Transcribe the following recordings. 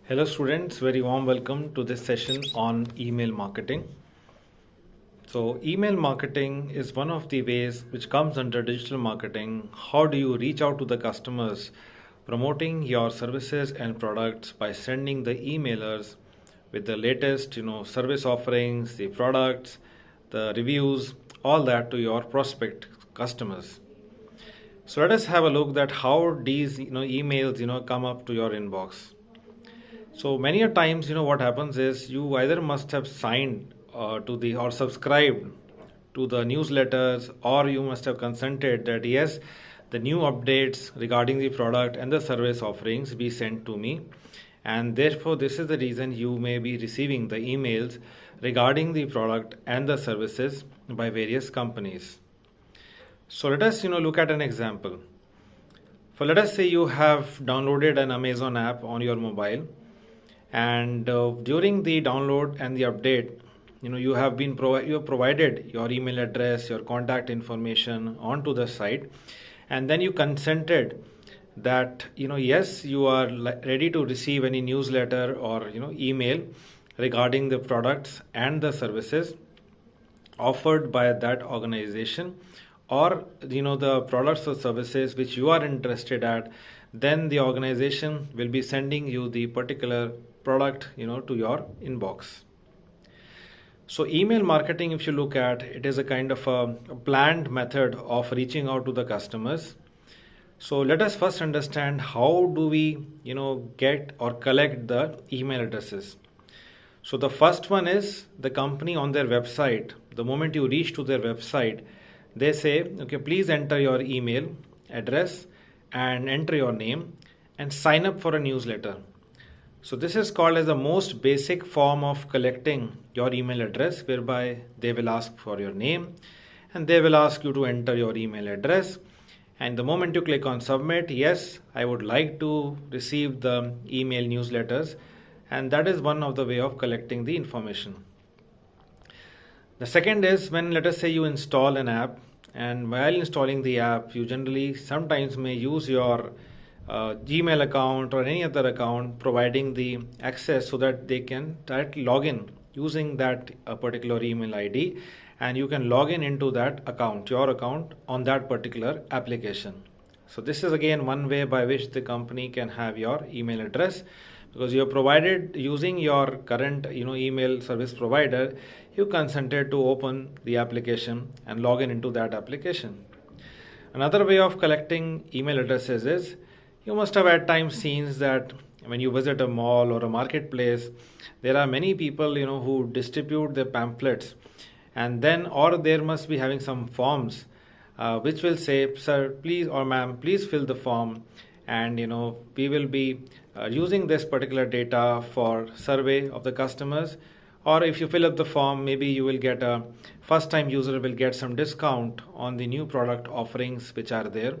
Hello students, very warm welcome to this session on email marketing. So email marketing is one of the ways which comes under digital marketing. How do you reach out to the customers promoting your services and products by sending the emailers with the latest, service offerings, the products, the reviews, all that to your prospect customers. So let us have a look at how these emails come up to your inbox. So many a times, what happens is you either must have signed to the or subscribed to the newsletters, or you must have consented that yes, the new updates regarding the product and the service offerings be sent to me, and therefore this is the reason you may be receiving the emails regarding the product and the services by various companies. So let us look at an example. For let us say you have downloaded an Amazon app on your mobile, and during the download and the update, you have you have provided your email address, your contact information onto the site, and then you consented that yes, you are ready to receive any newsletter or email regarding the products and the services offered by that organization, or the products or services which you are interested at. Then the organization will be sending you the particular product to your inbox. So email marketing, if you look at it, is a kind of a planned method of reaching out to the customers. So let us first understand how do we get or collect the email addresses. So the first one is the company on their website. The moment you reach to their website, they say, okay, please enter your email address and enter your name and sign up for a newsletter. So this is called as the most basic form of collecting your email address, whereby they will ask for your name and they will ask you to enter your email address. And the moment you click on submit, yes, I would like to receive the email newsletters. And that is one of the way of collecting the information. The second is when, let us say, you install an app, and while installing the app, you generally sometimes may use your Gmail account or any other account providing the access so that they can directly log in using that particular email ID, and you can log in into that account, your account, on that particular application. So this is again one way by which the company can have your email address, because you have provided using your current email service provider, you consented to open the application and log in into that application. Another way of collecting email addresses is, you must have at times seen that when you visit a mall or a marketplace, there are many people who distribute their pamphlets, and then or there must be having some forms which will say, sir, please, or ma'am, please fill the form, and we will be using this particular data for survey of the customers. Or if you fill up the form, maybe you will get a first time user will get some discount on the new product offerings which are there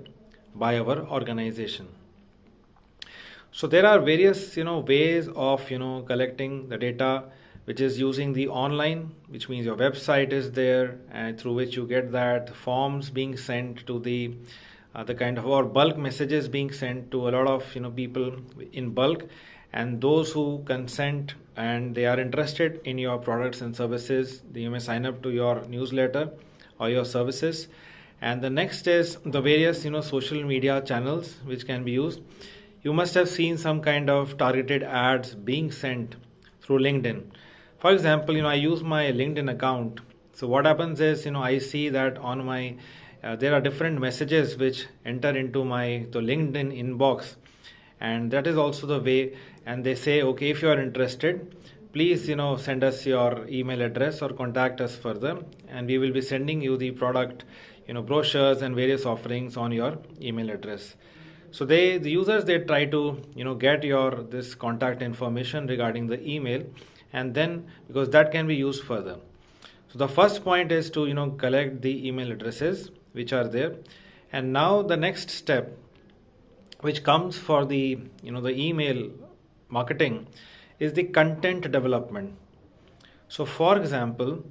by our organization. So there are various ways of collecting the data, which is using the online, which means your website is there, and through which you get that forms being sent to the kind of, or bulk messages being sent to a lot of people in bulk, and those who consent and they are interested in your products and services, you may sign up to your newsletter or your services. And the next is the various social media channels which can be used. You must have seen some kind of targeted ads being sent through LinkedIn. For example, I use my LinkedIn account. So what happens is, I see that on my there are different messages which enter into the LinkedIn inbox, and that is also the way. And they say, okay, if you are interested, please send us your email address or contact us further, and we will be sending you the product brochures and various offerings on your email address. So the users, they try to get your this contact information regarding the email, and then because that can be used further. So the first point is to collect the email addresses which are there. And now the next step which comes for the the email marketing is the content development. So for example,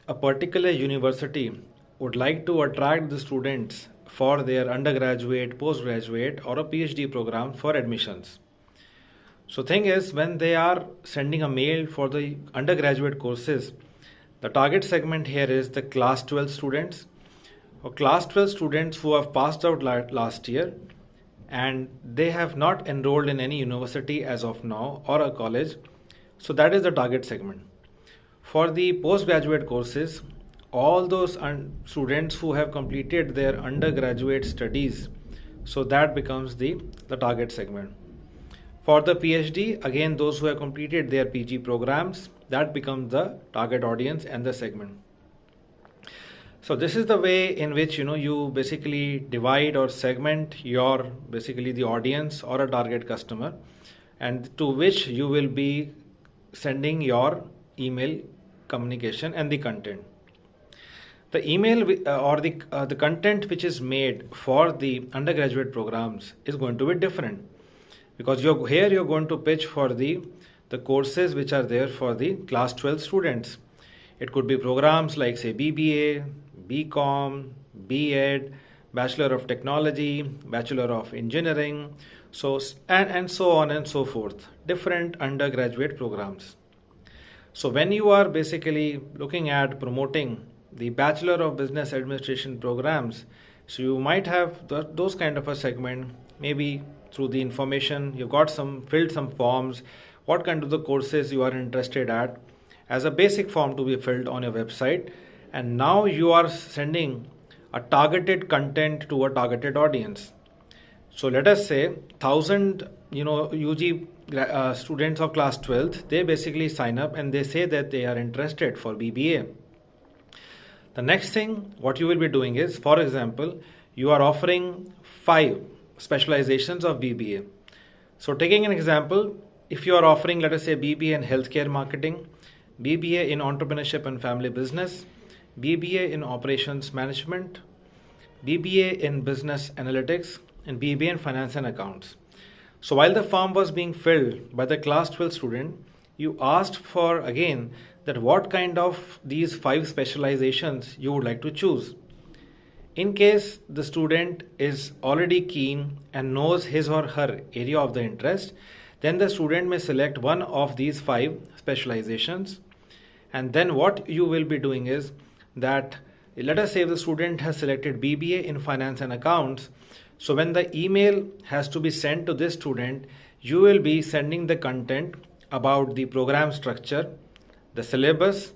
a particular university would like to attract the students for their undergraduate, postgraduate, or a PhD program for admissions. So thing is, when they are sending a mail for the undergraduate courses, the target segment here is the class 12 students or class 12 students who have passed out last year and they have not enrolled in any university as of now or a college. So that is the target segment. For the postgraduate courses, all those students who have completed their undergraduate studies, so that becomes the target segment. For the PhD, again, those who have completed their PG programs, that becomes the target audience and the segment. So this is the way in which you basically divide or segment your basically the audience or a target customer, and to which you will be sending your email communication and the content. The email or the content which is made for the undergraduate programs is going to be different, because you're going to pitch for the courses which are there for the class 12 students. It could be programs like say BBA, BCom, BEd, Bachelor of Technology, Bachelor of Engineering, so and so on and so forth, different undergraduate programs. So when you are basically looking at promoting the Bachelor of Business Administration programs, so you might have those kind of a segment, maybe through the information you've got filled some forms, what kind of the courses you are interested at, as a basic form to be filled on your website, and now you are sending a targeted content to a targeted audience. So let us say 1000 UG students of class 12th, they basically sign up and they say that they are interested for BBA. The next thing what you will be doing is, for example, you are offering 5 specializations of BBA. So taking an example, if you are offering, let us say, BBA in healthcare marketing, BBA in entrepreneurship and family business, BBA in operations management, BBA in business analytics, and BBA in finance and accounts. So while the form was being filled by the class 12 student, you asked for again that what kind of these 5 specializations you would like to choose. In case the student is already keen and knows his or her area of the interest, then the student may select one of these 5 specializations. And then what you will be doing is that, let us say the student has selected BBA in finance and accounts. So when the email has to be sent to this student, you will be sending the content about the program structure, the syllabus,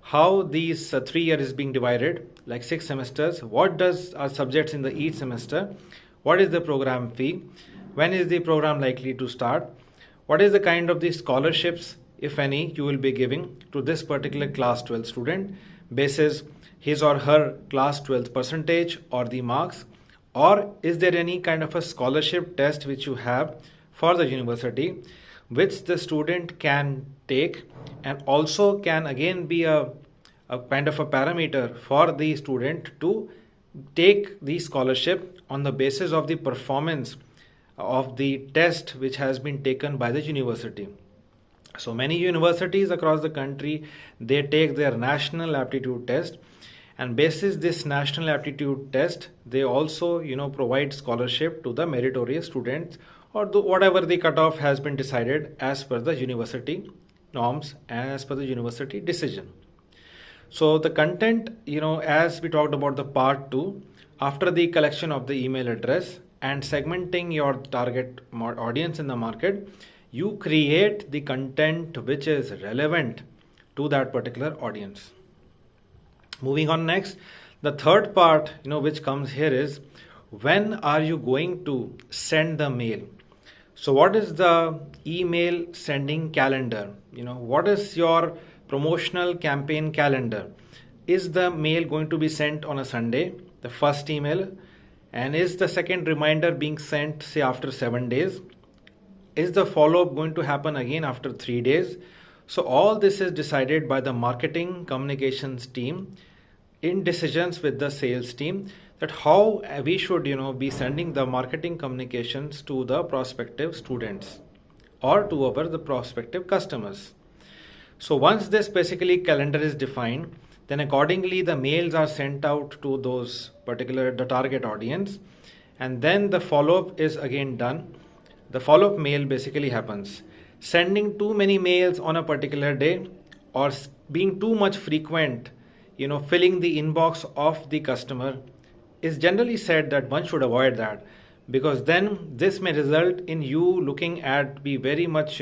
how these 3 years is being divided, like 6 semesters, what does our subjects in the each semester, what is the program fee, when is the program likely to start, what is the kind of the scholarships, if any, you will be giving to this particular class 12 student basis his or her class 12 percentage or the marks, or is there any kind of a scholarship test which you have for the university which the student can take, and also can again be a kind of a parameter for the student to take the scholarship on the basis of the performance of the test which has been taken by the university. So many universities across the country, they take their national aptitude test, and basis this national aptitude test, they also provide scholarship to the meritorious students, or whatever the cutoff has been decided as per the university norms and as per the university decision. So the content, as we talked about the part 2, after the collection of the email address and segmenting your target audience in the market, you create the content which is relevant to that particular audience. Moving on next, the third part, which comes here is, when are you going to send the mail? So what is the email sending calendar? What is your promotional campaign calendar? Is the mail going to be sent on a Sunday, the first email? And is the second reminder being sent, say, after 7 days? Is the follow-up going to happen again after 3 days? So all this is decided by the marketing communications team in decisions with the sales team, that how we should be sending the marketing communications to the prospective students or to the prospective customers. So once this basically calendar is defined, then accordingly the mails are sent out to those the target audience, and then the follow-up is again done. The follow-up mail basically happens, sending too many mails on a particular day, or being too much frequent, filling the inbox of the customer, is generally said that one should avoid that, because then this may result in you looking at be very much,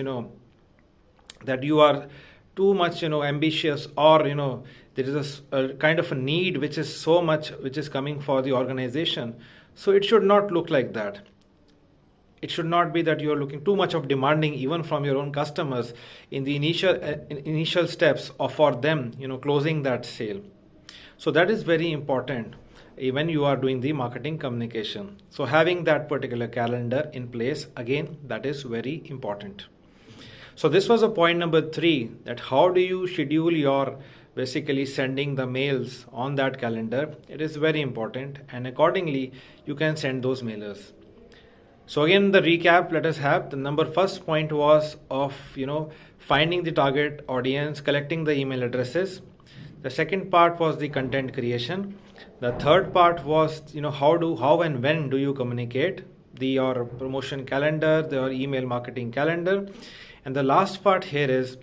that you are too much, ambitious, or there is a kind of a need which is so much which is coming for the organization. So it should not look like that. It should not be that you are looking too much of demanding even from your own customers in the initial steps of for them, closing that sale. So that is very important when you are doing the marketing communication. So having that particular calendar in place, again, that is very important. So this was a point number 3, that how do you schedule your basically sending the mails on that calendar. It is very important, and accordingly you can send those mailers. So again, the recap, let us have the first point was of finding the target audience, collecting the email addresses. The second part was the content creation. The third part was how and when do you communicate your promotion calendar, your email marketing calendar. And the last part here is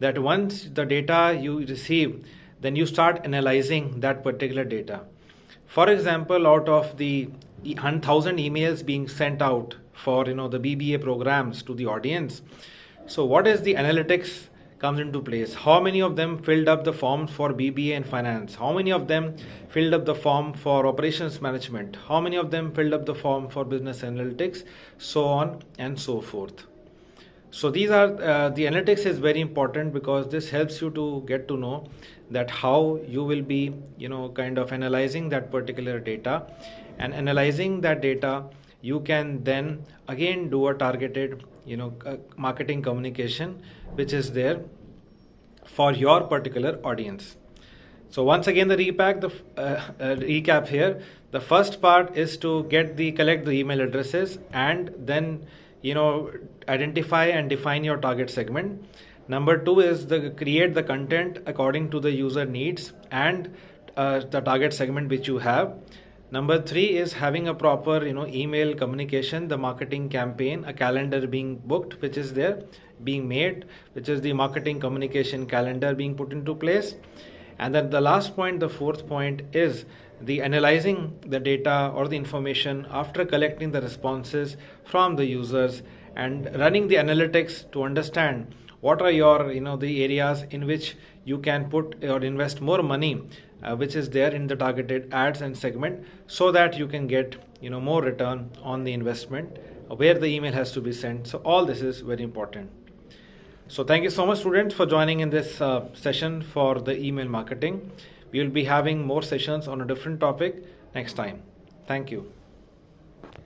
that once the data you receive, then you start analyzing that particular data. For example, out of the 1,000 emails being sent out for the BBA programs to the audience, so what is the analytics comes into place? How many of them filled up the forms for BBA and finance? How many of them filled up the form for operations management? How many of them filled up the form for business analytics? So on and so forth. So these are the analytics is very important, because this helps you to get to know that how you will be kind of analyzing that particular data, and analyzing that data you can then again do a targeted marketing communication which is there for your particular audience. So once again, the recap here. The first part is to collect the email addresses, and then identify and define your target segment. Number 2 is create the content according to the user needs and the target segment which you have. Number 3 is having a proper email communication, the marketing campaign, a calendar being booked, which is there being made, which is the marketing communication calendar being put into place. And then the last point, the fourth point, is the analyzing the data or the information after collecting the responses from the users and running the analytics to understand what are your the areas in which you can put or invest more money, which is there in the targeted ads and segment, so that you can get more return on the investment where the email has to be sent. So all this is very important. So thank you so much, students, for joining in this session for the email marketing. We will be having more sessions on a different topic next time. Thank you.